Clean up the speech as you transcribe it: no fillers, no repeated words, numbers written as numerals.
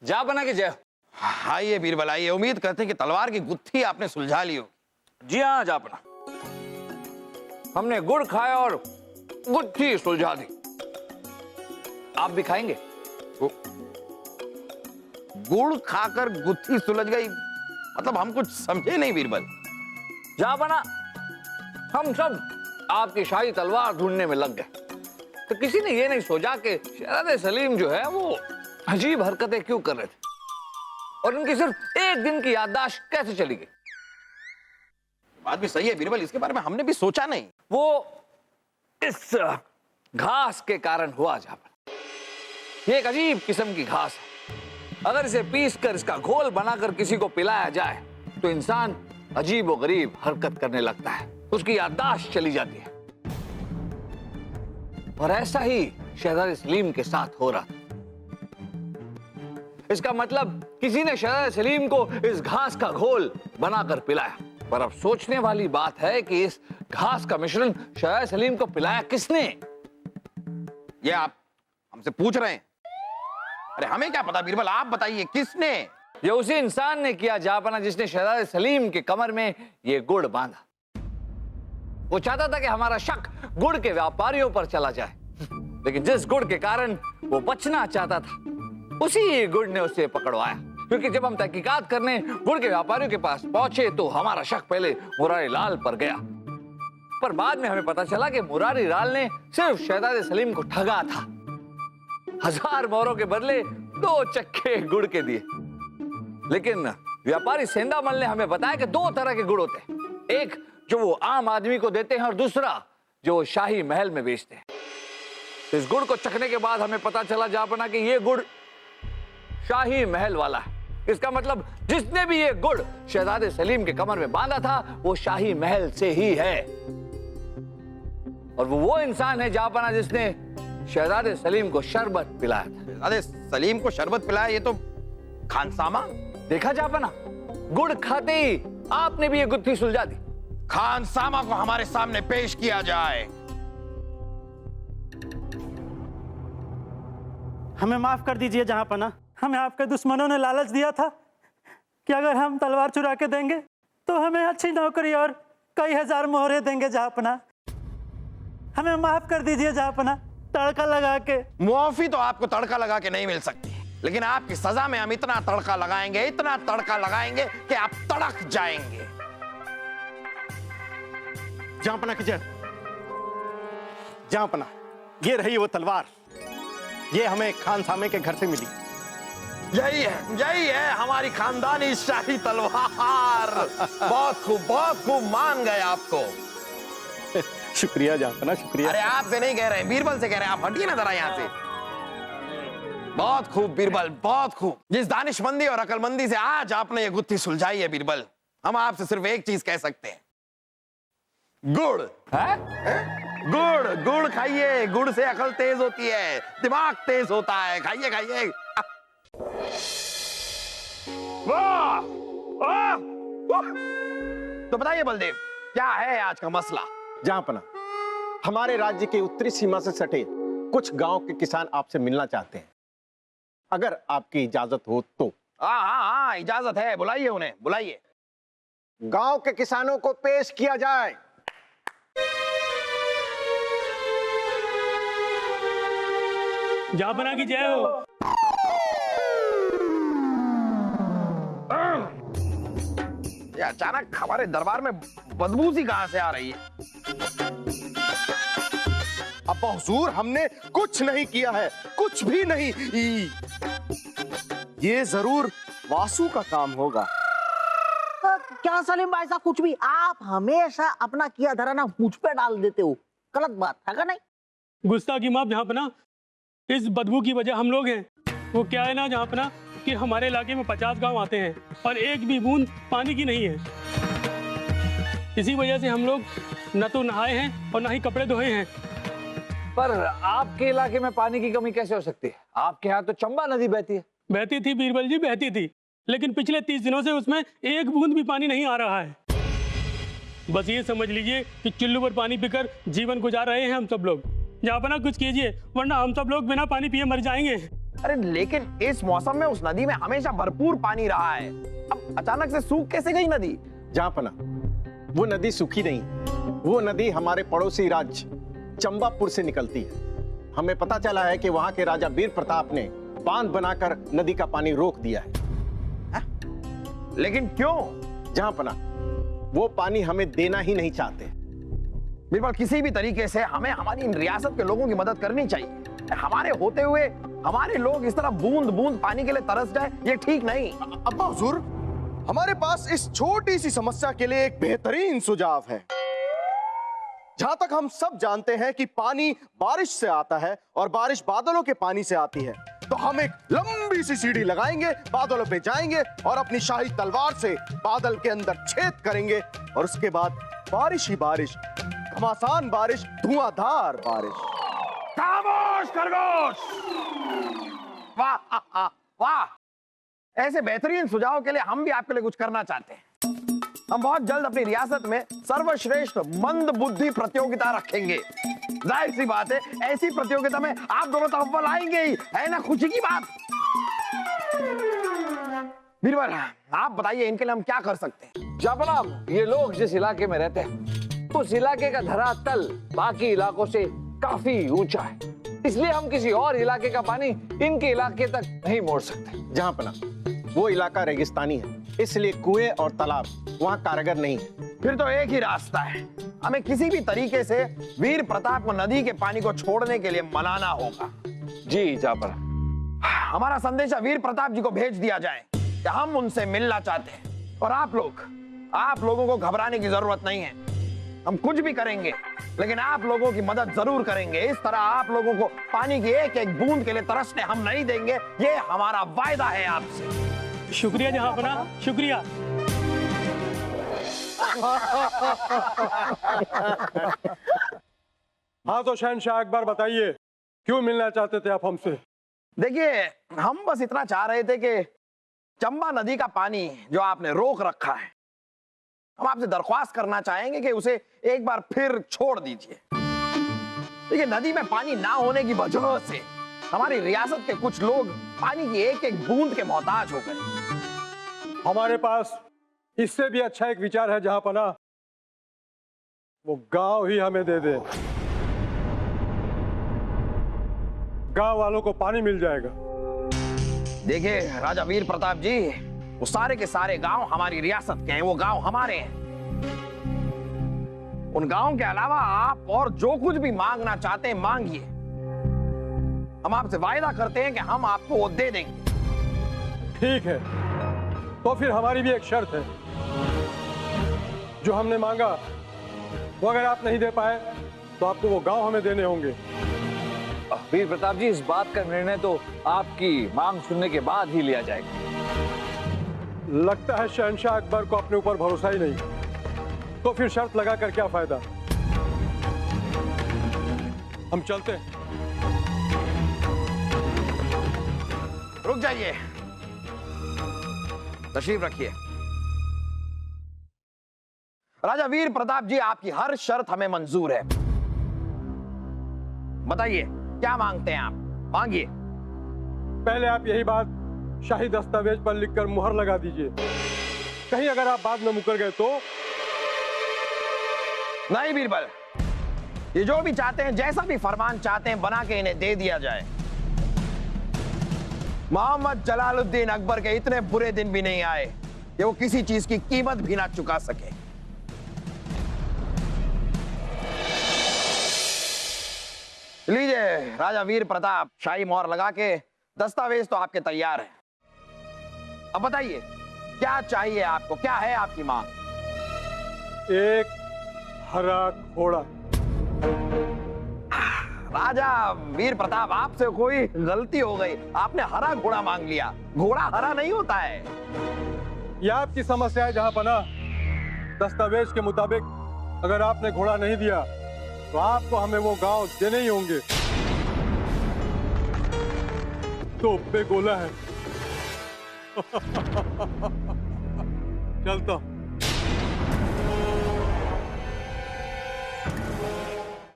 जा बना के जय। आइए बीरबल आइए, उम्मीद करते हैं कि तलवार की गुत्थी आपने सुलझा ली हो। जी हाँ जापना, हमने गुड़ खाया और गुत्थी सुलझा दी। आप भी खाएंगे? गुड़ खाकर गुत्थी सुलझ गई, मतलब हम कुछ समझे नहीं बीरबल। जापना, हम सब आपकी शाही तलवार ढूंढने में लग गए, तो किसी ने ये नहीं सोचा कि शहजादे सलीम जो है वो अजीब हरकतें क्यों कर रहे थे और उनकी सिर्फ एक दिन की याददाश्त कैसे चली गई। बात भी सही है बीरबल, इसके बारे में हमने भी सोचा नहीं। वो इस घास के कारण हुआ जापना। ये एक अजीब किस्म की घास है, अगर इसे पीसकर इसका घोल बनाकर किसी को पिलाया जाए तो इंसान अजीब व गरीब हरकत करने लगता है, उसकी याददाश्त चली जाती है। और ऐसा ही शहजादे सलीम के साथ हो रहा था। इसका मतलब किसी ने शहजादे सलीम को इस घास का घोल बनाकर पिलाया। पर अब सोचने वाली बात है कि इस घास का मिश्रण शहजादे सलीम को पिलाया किसने? ये आप हमसे पूछ रहे हैं? अरे हमें क्या पता बीरबल, आप बताइए किसने? ये उसी इंसान ने किया जापना जिसने शहजादे सलीम के कमर में ये गुड़ बांधा। वो चाहता था कि हमारा शक गुड़ के व्यापारियों पर चला जाए, लेकिन जिस गुड़ के कारण वो बचना चाहता था उसी गुड़ ने उसे पकड़वाया। क्योंकि जब हम तहकीकात करने गुड़ के व्यापारियों के पास पहुंचे तो हमारा शक पहले मुरारी लाल पर गया, पर बाद में हमें पता चला कि मुरारी लाल ने सिर्फ शहजादे सलीम को ठगा था। 1000 मोहरों के बदले 2 चक्के गुड़ के दिए। लेकिन व्यापारी सेंधामल ने हमें बताया कि 2 तरह के गुड़ होते हैं, एक जो वो आम आदमी को देते हैं और दूसरा जो वो शाही महल में बेचते हैं। इस गुड़ को चखने के बाद हमें पता चला जापना कि ये गुड़ शाही महल वाला है। इसका मतलब जिसने भी ये गुड़ शहजादे सलीम के कमर में बांधा था वो शाही महल से ही है, और वो इंसान है जापना जिसने शहजादे सलीम को शरबत पिलाया था। शहजादे सलीम को शरबत पिलाया, ये तो खानसामा। देखा जापना, गुड़ खाते ही आपने भी ये गुत्थी सुलझा दी। खानसामा को हमारे सामने पेश किया जाए। हमें माफ कर दीजिए जहांपना, हमें आपके दुश्मनों ने लालच दिया था कि अगर हम तलवार चुरा के देंगे तो हमें अच्छी नौकरी और कई 1000 मोहरे देंगे जहांपना। हमें माफ कर दीजिए जहांपना, तड़का लगा के। मुआफी तो आपको तड़का लगा के नहीं मिल सकती, लेकिन आपकी सजा में हम इतना तड़का लगाएंगे, इतना तड़का लगाएंगे कि आप तड़क जाएंगे। जहांपना की जय। जहांपना, ये रही वो तलवार, ये हमें खानसामे के घर से मिली। यही है हमारी खानदानी शाही तलवार। बहुत खूब मान गए आपको। शुक्रिया जहांपना, शुक्रिया। अरे आपसे नहीं कह रहे हैं, बीरबल से कह रहे हैं। आप हटिए ना जरा यहाँ से। बहुत खूब बीरबल, बहुत खूब। जिस दानिशमंदी और अकलमंदी से आज आपने ये गुत्थी सुलझाई है बीरबल, हम आपसे सिर्फ एक चीज कह सकते हैं, गुड़ है? गुड़ खाइए, गुड़ से अकल तेज होती है, दिमाग तेज होता है। खाइए खाइए। वाह वाह। तो बताइए बलदेव, क्या है आज का मसला? जहांपना, हमारे राज्य के उत्तरी सीमा से सटे कुछ गांव के किसान आपसे मिलना चाहते हैं, अगर आपकी इजाजत हो तो। हाँ, इजाजत है, बुलाइए उन्हें, बुलाइए। गांव के किसानों को पेश किया जाए। जहांपना की जय हो। ये अचानक हमारे दरबार में बदबू सी कहां से आ रही है? अब हुजूर, हमने कुछ नहीं किया है, कुछ भी नहीं। ये जरूर वासु का काम होगा। क्या सलीम भाई साहब, कुछ भी आप हमेशा अपना किया धरा ना मुझ पे डाल देते हो, गलत बात है क्या? नहीं, गुस्ताखी माफ जहांपना, इस बदबू की वजह हम लोग हैं। वो क्या है ना जहांपना कि हमारे इलाके में 50 गांव आते हैं और एक भी बूंद पानी की नहीं है। इसी वजह से हम लोग न तो नहाए हैं और न ही कपड़े धोए हैं। पर आपके इलाके में पानी की कमी कैसे हो सकती है? आपके यहाँ तो चंबा नदी बहती है। बहती थी बीरबल जी, बहती थी, लेकिन पिछले 30 दिनों से उसमें एक बूंद भी पानी नहीं आ रहा है। बस ये समझ लीजिए कि चुल्लू पर पानी पीकर जीवन गुजार रहे हैं हम सब लोग। जहांपना कुछ कीजिए, वरना हम सब लोग बिना पानी पिए मर जाएंगे। अरे लेकिन इस मौसम में उस नदी में हमेशा भरपूर पानी रहा है, अब अचानक से सूख कैसे गई नदी? जहांपना, वो नदी सूखी नहीं, वो नदी हमारे पड़ोसी राज्य चंबापुर से निकलती है। हमें पता चला है कि वहां के राजा वीर प्रताप ने बांध बनाकर नदी का पानी रोक दिया है। लेकिन क्यों? जहांपना, वो पानी हमें देना ही नहीं चाहते। बिल्कुल, किसी भी तरीके से हमें हमारी इन रियासत के लोगों की मदद करनी चाहिए। हमारे होते हुए हमारे लोग इस तरह बूंद बूंद पानी के लिए तरस जाए, ये ठीक नहीं। अब्बा हुजूर, हमारे पास इस छोटी सी समस्या के लिए एक बेहतरीन सुझाव है। जहां तक हम सब जानते हैं कि पानी बारिश से आता है और बारिश बादलों के पानी से आती है, तो हम एक लंबी सी सीढ़ी लगाएंगे, बादलों पे जाएंगे और अपनी शाही तलवार से बादल के अंदर छेद करेंगे और उसके बाद बारिश ही बारिश, घमासान बारिश, धुआंधार बारिश। खामोश खरगोश! वाह वाह! ऐसे बेहतरीन सुझाव के लिए हम भी आपके लिए कुछ करना चाहते हैं। हम बहुत जल्द अपनी रियासत में सर्वश्रेष्ठ मंद बुद्धि प्रतियोगिता रखेंगे। जाहिर सी बात है, ऐसी प्रतियोगिता में आप दोनों तो अव्वल आएंगे ही, है ना? खुशी की बात। बीरबल, आप बताइए इनके लिए हम क्या कर सकते हैं? जनाब, ये लोग जिस इलाके में रहते हैं उस इलाके का धरातल बाकी इलाकों से काफी ऊंचा है, इसलिए हम किसी और इलाके का पानी इनके इलाके तक नहीं मोड़ सकते। जहांपना, वो इलाका रेगिस्तानी है, इसलिए कुएं और तालाब वहां कारगर नहीं है। फिर तो एक ही रास्ता है, हमें किसी भी तरीके से वीर प्रताप को नदी के पानी को छोड़ने के लिए मनाना होगा। जी जहांपना। हमारा संदेशा वीर प्रताप जी को भेज दिया जाए कि हम उनसे मिलना चाहते हैं। और आप लोगों को घबराने की जरूरत नहीं है। हम कुछ भी करेंगे, लेकिन आप लोगों की मदद जरूर करेंगे। इस तरह आप लोगों को पानी की एक एक बूंद के लिए तरसने हम नहीं देंगे, ये हमारा वायदा है आपसे। शुक्रिया जहांपना, शुक्रिया। हाँ तो शहनशाह अकबर, बताइए क्यों मिलना चाहते थे आप हमसे? देखिए, हम बस इतना चाह रहे थे कि चंबा नदी का पानी जो आपने रोक रखा है, हम आपसे दरख्वास्त करना चाहेंगे कि उसे एक बार फिर छोड़ दीजिए। देखिए, नदी में पानी ना होने की वजह से हमारी रियासत के कुछ लोग पानी की एक एक बूंद के मोहताज हो गए। हमारे पास इससे भी अच्छा एक विचार है जहांपना, वो गांव ही हमें दे दे, गांव वालों को पानी मिल जाएगा। देखिए राजा वीर प्रताप जी, वो सारे के सारे गांव हमारी रियासत के हैं, वो गांव हमारे हैं। उन गांव के अलावा आप और जो कुछ भी मांगना चाहते हैं मांगिए। हम आपसे वायदा करते हैं कि हम आपको वो दे देंगे। ठीक है, तो फिर हमारी भी एक शर्त है। जो हमने मांगा वो अगर आप नहीं दे पाए तो आपको वो गांव हमें देने होंगे। वीर प्रताप जी, इस बात का निर्णय तो आपकी मांग सुनने के बाद ही लिया जाएगा। लगता है शहनशाह अकबर को अपने ऊपर भरोसा ही नहीं, तो फिर शर्त लगा कर क्या फायदा? हम चलते हैं। रुक जाइए, तशरीफ रखिए। राजा वीर प्रताप जी, आपकी हर शर्त हमें मंजूर है। बताइए क्या मांगते हैं आप, मांगिए। पहले आप यही बात शाही दस्तावेज पर लिखकर मुहर लगा दीजिए, कहीं अगर आप बाद में मुकर गए तो। नहीं बीरबल, ये जो भी चाहते हैं, जैसा भी फरमान चाहते हैं, बना के इन्हें दे दिया जाए। मोहम्मद जलालुद्दीन अकबर के इतने बुरे दिन भी नहीं आए कि वो किसी चीज की कीमत भी ना चुका सके। लीजिए राजा वीर प्रताप, शाही मोहर लगा के दस्तावेज तो आपके तैयार है। अब बताइए क्या चाहिए आपको, क्या है आपकी मांग? एक हरा घोड़ा। राजा वीर प्रताप, आपसे कोई गलती हो गई, आपने हरा घोड़ा मांग लिया। घोड़ा हरा नहीं होता है। यह आपकी समस्या है जहांपना। दस्तावेज के मुताबिक अगर आपने घोड़ा नहीं दिया तो आपको हमें वो गांव देने ही होंगे। तो बेगोला है। चलता हूं।